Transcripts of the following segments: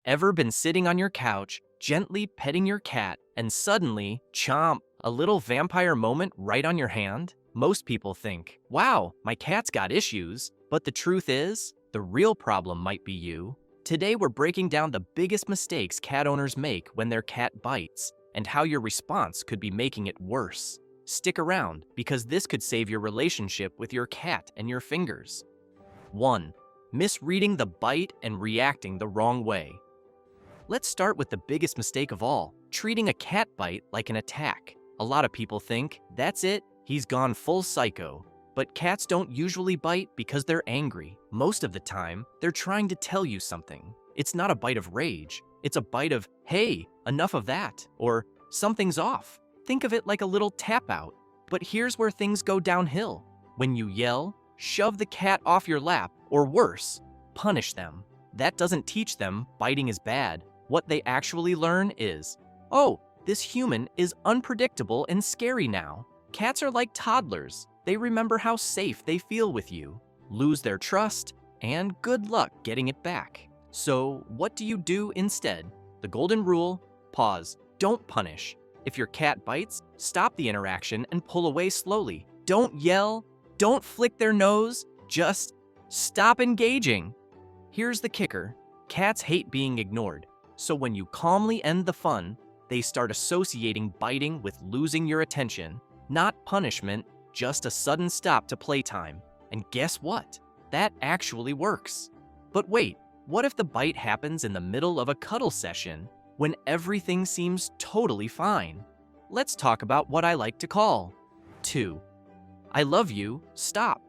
Ever been sitting on your couch, gently petting your cat, and suddenly, chomp, a little vampire moment right on your hand? Most people think, wow, my cat's got issues. But the truth is, the real problem might be you. Today we're breaking down the biggest mistakes cat owners make when their cat bites, and how your response could be making it worse. Stick around, because this could save your relationship with your cat and your fingers. 1. Misreading the bite and reacting the wrong way. Let's start with the biggest mistake of all, treating a cat bite like an attack. A lot of people think, that's it, he's gone full psycho. But cats don't usually bite because they're angry. Most of the time, they're trying to tell you something. It's not a bite of rage. It's a bite of, hey, enough of that, or something's off. Think of it like a little tap out. But here's where things go downhill. When you yell, shove the cat off your lap, or worse, punish them. That doesn't teach them biting is bad. What they actually learn is, oh, this human is unpredictable and scary now. Cats are like toddlers. They remember how safe they feel with you, lose their trust, and good luck getting it back. So what do you do instead? The golden rule: pause, don't punish. If your cat bites, stop the interaction and pull away slowly. Don't yell, don't flick their nose, just stop engaging. Here's the kicker: cats hate being ignored. So when you calmly end the fun, they start associating biting with losing your attention. Not punishment, just a sudden stop to playtime. And guess what? That actually works. But wait, what if the bite happens in the middle of a cuddle session when everything seems totally fine? Let's talk about what I like to call 2. I love you, stop.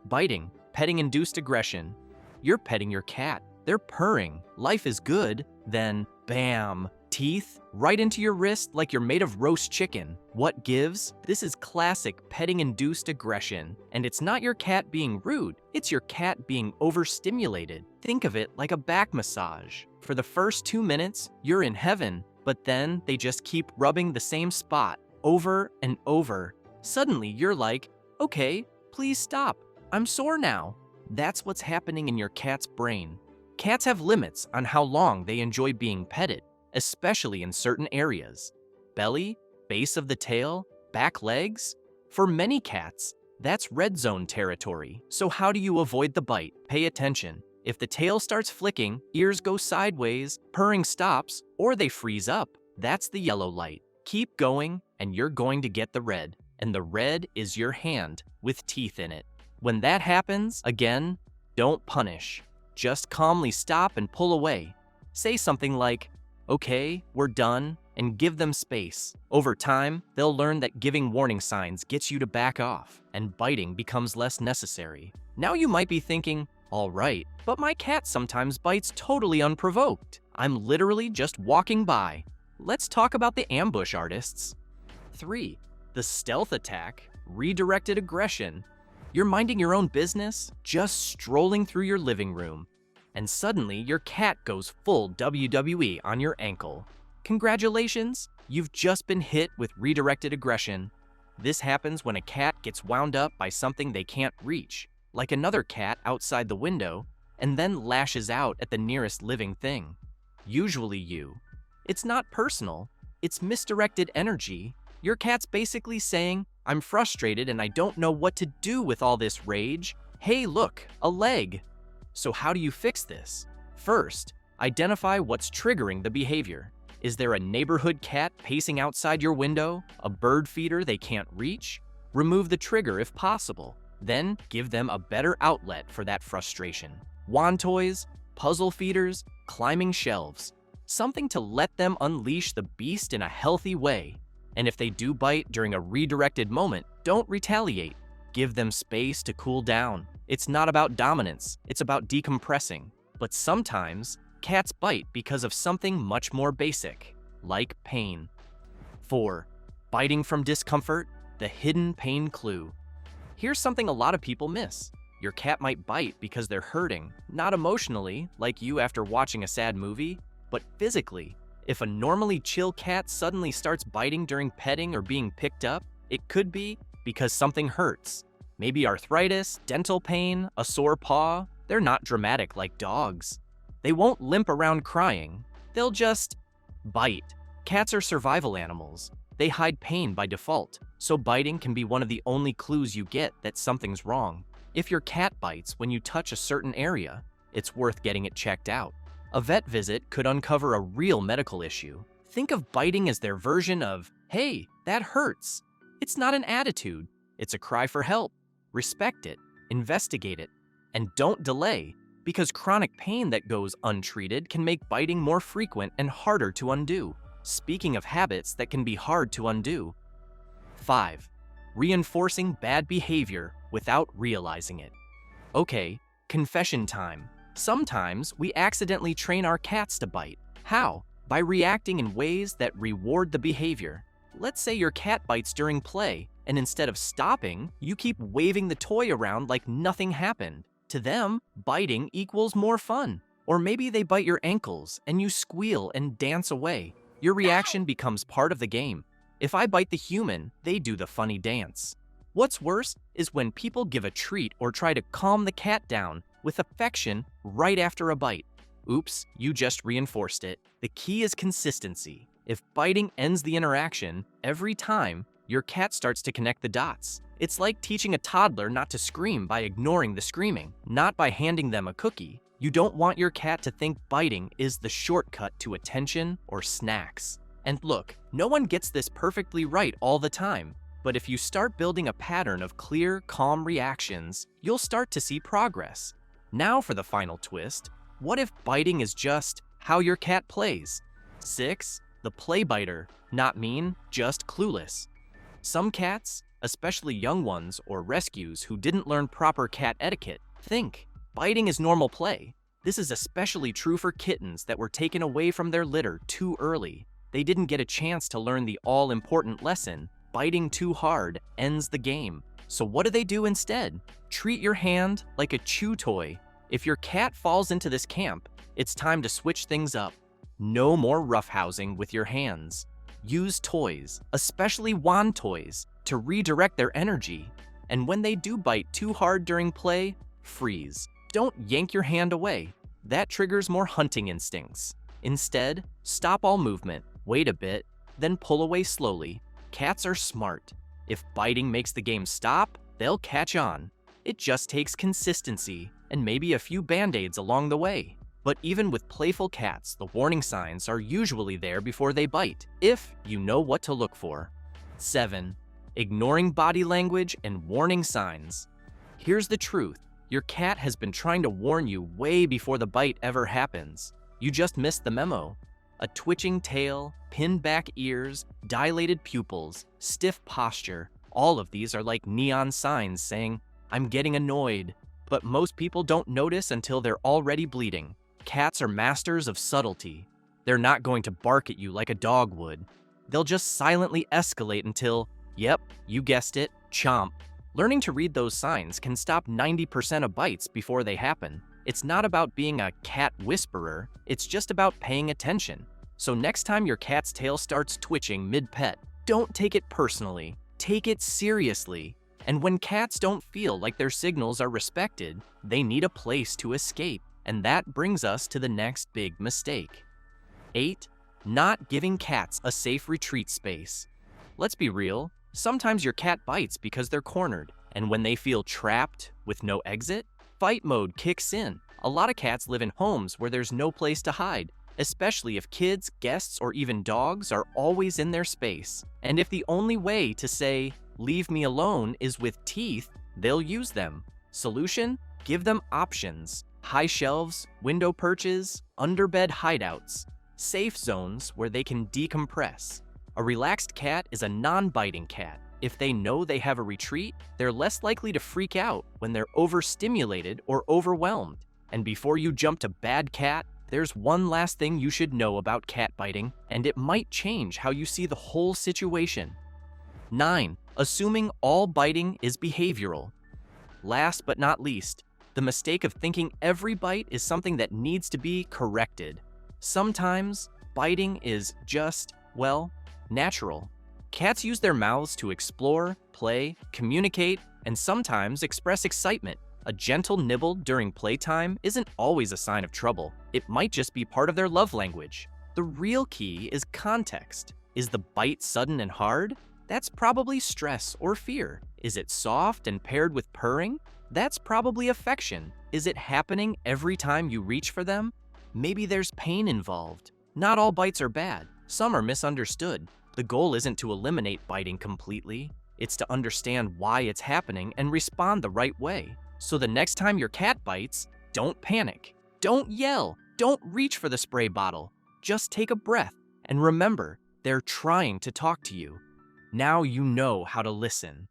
Biting, petting-induced aggression. You're petting your cat. They're purring. Life is good. Then, bam, teeth right into your wrist like you're made of roast chicken. What gives? This is classic petting-induced aggression. And it's not your cat being rude. It's your cat being overstimulated. Think of it like a back massage. For the first 2 minutes, you're in heaven. But then they just keep rubbing the same spot over and over. Suddenly, you're like, okay, please stop. I'm sore now. That's what's happening in your cat's brain. Cats have limits on how long they enjoy being petted, especially in certain areas. Belly, base of the tail, back legs. For many cats, that's red zone territory. So how do you avoid the bite? Pay attention. If the tail starts flicking, ears go sideways, purring stops, or they freeze up, that's the yellow light. Keep going, and you're going to get the red. And the red is your hand with teeth in it. When that happens, again, don't punish. Just calmly stop and pull away. Say something like, okay, we're done, and give them space. Over time, they'll learn that giving warning signs gets you to back off, and biting becomes less necessary. Now you might be thinking, all right, but my cat sometimes bites totally unprovoked. I'm literally just walking by. Let's talk about the ambush artists. 3. The stealth attack, redirected aggression. You're minding your own business, just strolling through your living room, and suddenly your cat goes full WWE on your ankle. Congratulations, you've just been hit with redirected aggression. This happens when a cat gets wound up by something they can't reach, like another cat outside the window, and then lashes out at the nearest living thing. Usually you. It's not personal, it's misdirected energy. Your cat's basically saying, I'm frustrated and I don't know what to do with all this rage. Hey, look, a leg. So how do you fix this? First, identify what's triggering the behavior. Is there a neighborhood cat pacing outside your window? A bird feeder they can't reach? Remove the trigger if possible. Then give them a better outlet for that frustration. Wand toys, puzzle feeders, climbing shelves. Something to let them unleash the beast in a healthy way. And if they do bite during a redirected moment, don't retaliate. Give them space to cool down. It's not about dominance, it's about decompressing. But sometimes, cats bite because of something much more basic, like pain. 4. Biting from discomfort, the hidden pain clue. Here's something a lot of people miss. Your cat might bite because they're hurting, not emotionally, like you after watching a sad movie, but physically. If a normally chill cat suddenly starts biting during petting or being picked up, it could be because something hurts. Maybe arthritis, dental pain, a sore paw. They're not dramatic like dogs. They won't limp around crying. They'll just bite. Cats are survival animals. They hide pain by default, so biting can be one of the only clues you get that something's wrong. If your cat bites when you touch a certain area, it's worth getting it checked out. A vet visit could uncover a real medical issue. Think of biting as their version of, "Hey, that hurts." It's not an attitude, it's a cry for help. Respect it, investigate it, and don't delay, because chronic pain that goes untreated can make biting more frequent and harder to undo. Speaking of habits that can be hard to undo. 5. Reinforcing bad behavior without realizing it. Okay, confession time. Sometimes we accidentally train our cats to bite. How? By reacting in ways that reward the behavior. Let's say your cat bites during play, and instead of stopping, you keep waving the toy around like nothing happened. To them, biting equals more fun. Or maybe they bite your ankles, and you squeal and dance away. Your reaction becomes part of the game. If I bite the human, they do the funny dance. What's worse is when people give a treat or try to calm the cat down with affection right after a bite. Oops, you just reinforced it. The key is consistency. If biting ends the interaction, every time, your cat starts to connect the dots. It's like teaching a toddler not to scream by ignoring the screaming, not by handing them a cookie. You don't want your cat to think biting is the shortcut to attention or snacks. And look, no one gets this perfectly right all the time, but if you start building a pattern of clear, calm reactions, you'll start to see progress. Now for the final twist. What if biting is just how your cat plays? 6. The play biter. Not mean, just clueless. Some cats, especially young ones or rescues who didn't learn proper cat etiquette, think biting is normal play. This is especially true for kittens that were taken away from their litter too early. They didn't get a chance to learn the all-important lesson: biting too hard ends the game. So what do they do instead? Treat your hand like a chew toy. If your cat falls into this camp, it's time to switch things up. No more roughhousing with your hands. Use toys, especially wand toys, to redirect their energy. And when they do bite too hard during play, freeze. Don't yank your hand away. That triggers more hunting instincts. Instead, stop all movement, wait a bit, then pull away slowly. Cats are smart. If biting makes the game stop, they'll catch on. It just takes consistency and maybe a few band-aids along the way. But even with playful cats, the warning signs are usually there before they bite, if you know what to look for. 7. Ignoring body language and warning signs. Here's the truth. Your cat has been trying to warn you way before the bite ever happens. You just missed the memo. A twitching tail, pinned back ears, dilated pupils, stiff posture. All of these are like neon signs saying, "I'm getting annoyed." But most people don't notice until they're already bleeding. Cats are masters of subtlety. They're not going to bark at you like a dog would. They'll just silently escalate until, yep, you guessed it, chomp. Learning to read those signs can stop 90% of bites before they happen. It's not about being a cat whisperer, it's just about paying attention. So next time your cat's tail starts twitching mid-pet, don't take it personally, take it seriously. And when cats don't feel like their signals are respected, they need a place to escape. And that brings us to the next big mistake. 8. Not giving cats a safe retreat space. Let's be real, sometimes your cat bites because they're cornered, and when they feel trapped with no exit, fight mode kicks in. A lot of cats live in homes where there's no place to hide, especially if kids, guests, or even dogs are always in their space. And if the only way to say, "Leave me alone," is with teeth, they'll use them. Solution? Give them options. High shelves, window perches, underbed hideouts, safe zones where they can decompress. A relaxed cat is a non-biting cat. If they know they have a retreat, they're less likely to freak out when they're overstimulated or overwhelmed. And before you jump to bad cat, there's one last thing you should know about cat biting, and it might change how you see the whole situation. 9. Assuming all biting is behavioral. Last but not least, the mistake of thinking every bite is something that needs to be corrected. Sometimes, biting is just, well, natural. Cats use their mouths to explore, play, communicate, and sometimes express excitement. A gentle nibble during playtime isn't always a sign of trouble. It might just be part of their love language. The real key is context. Is the bite sudden and hard? That's probably stress or fear. Is it soft and paired with purring? That's probably affection. Is it happening every time you reach for them? Maybe there's pain involved. Not all bites are bad. Some are misunderstood. The goal isn't to eliminate biting completely. It's to understand why it's happening and respond the right way. So the next time your cat bites, don't panic. Don't yell. Don't reach for the spray bottle. Just take a breath and remember, they're trying to talk to you. Now you know how to listen.